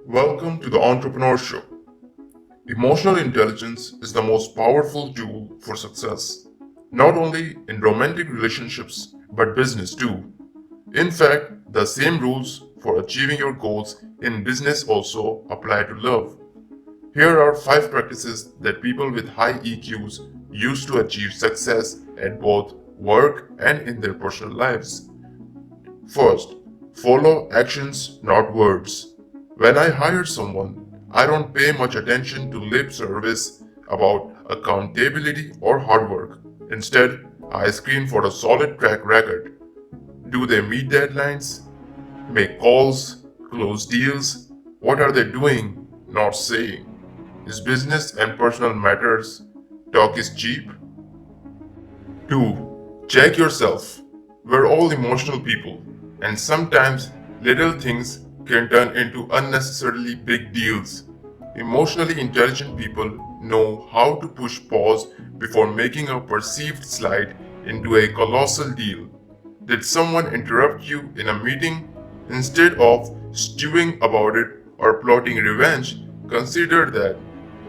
Welcome to the Entrepreneur Show. Emotional intelligence is the most powerful tool for success, not only in romantic relationships but business too. In fact, the same rules for achieving your goals in business also apply to love. Here are 5 practices that people with high EQs use to achieve success at both work and in their personal lives. First, follow actions, not words. When I hire someone, I don't pay much attention to lip service about accountability or hard work. Instead, I screen for a solid track record. Do they meet deadlines? Make calls? Close deals? What are they doing, not saying? Is business and personal matters? Talk is cheap? 2. Check yourself. We're all emotional people, and sometimes little things can turn into unnecessarily big deals. Emotionally intelligent people know how to push pause before making a perceived slight into a colossal deal. Did someone interrupt you in a meeting? Instead of stewing about it or plotting revenge, consider that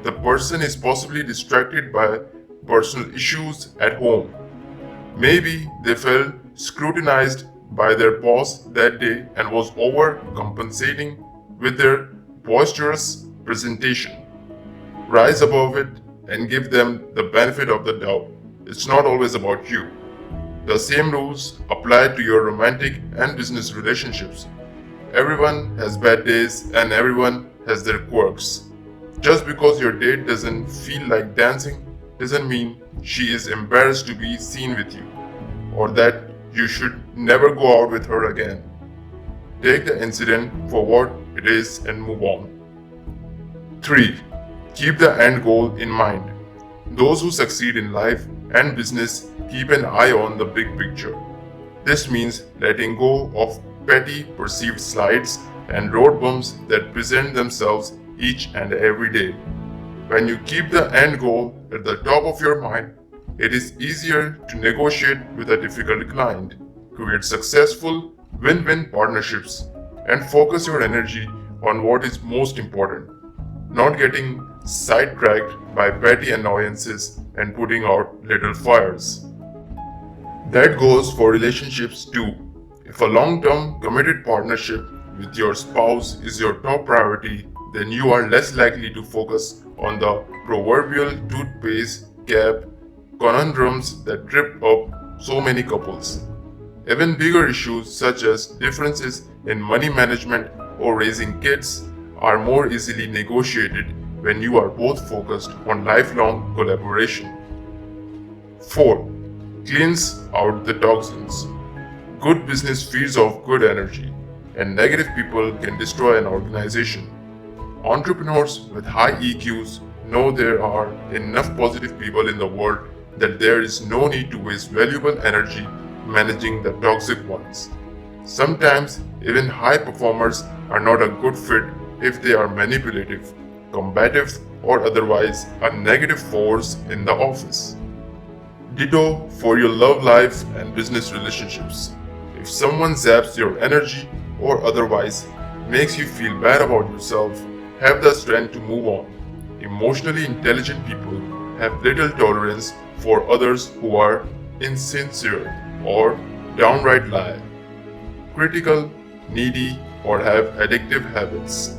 the person is possibly distracted by personal issues at home. Maybe they felt scrutinized by their boss that day and was overcompensating with their boisterous presentation. Rise above it and give them the benefit of the doubt. It's not always about you. The same rules apply to your romantic and business relationships. Everyone has bad days and everyone has their quirks. Just because your date doesn't feel like dancing doesn't mean she is embarrassed to be seen with you, or that you should never go out with her again. Take the incident for what it is and move on. 3. Keep the end goal in mind. Those who succeed in life and business keep an eye on the big picture. This means letting go of petty perceived slights and road bumps that present themselves each and every day. When you keep the end goal at the top of your mind, it is easier to negotiate with a difficult client, create successful win-win partnerships, and focus your energy on what is most important, not getting sidetracked by petty annoyances and putting out little fires. That goes for relationships too. If a long-term committed partnership with your spouse is your top priority, then you are less likely to focus on the proverbial toothpaste cap conundrums that trip up so many couples. Even bigger issues such as differences in money management or raising kids are more easily negotiated when you are both focused on lifelong collaboration. 4. Cleanse out the toxins. Good business feeds off good energy, and negative people can destroy an organization. Entrepreneurs with high EQs know there are enough positive people in the world that there is no need to waste valuable energy managing the toxic ones. Sometimes, even high performers are not a good fit if they are manipulative, combative, or otherwise a negative force in the office. Ditto for your love life and business relationships. If someone zaps your energy or otherwise makes you feel bad about yourself, have the strength to move on. Emotionally intelligent people have little tolerance for others who are insincere or downright lie, critical, needy, or have addictive habits.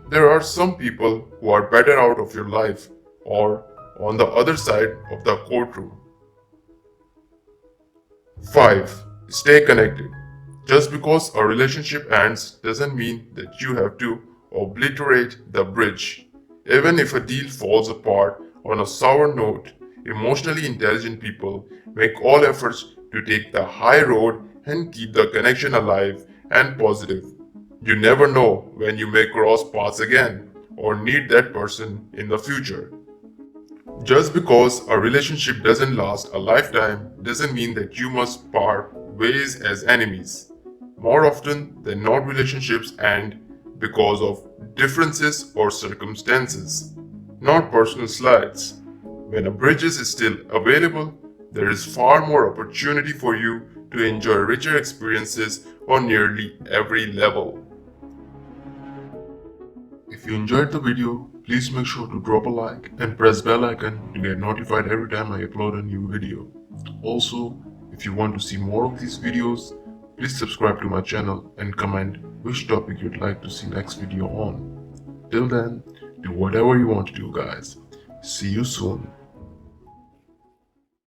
There are some people who are better out of your life or on the other side of the courtroom. 5. Stay connected. Just because a relationship ends doesn't mean that you have to obliterate the bridge. Even if a deal falls apart on a sour note, emotionally intelligent people make all efforts to take the high road and keep the connection alive and positive. You never know when you may cross paths again or need that person in the future. Just because a relationship doesn't last a lifetime doesn't mean that you must part ways as enemies. More often than not, relationships end because of differences or circumstances, not personal slights. When a bridge is still available, there is far more opportunity for you to enjoy richer experiences on nearly every level. If you enjoyed the video, please make sure to drop a like and press bell icon to get notified every time I upload a new video. Also, if you want to see more of these videos, please subscribe to my channel and comment which topic you'd like to see next video on. Till then, do whatever you want to do, guys. See you soon.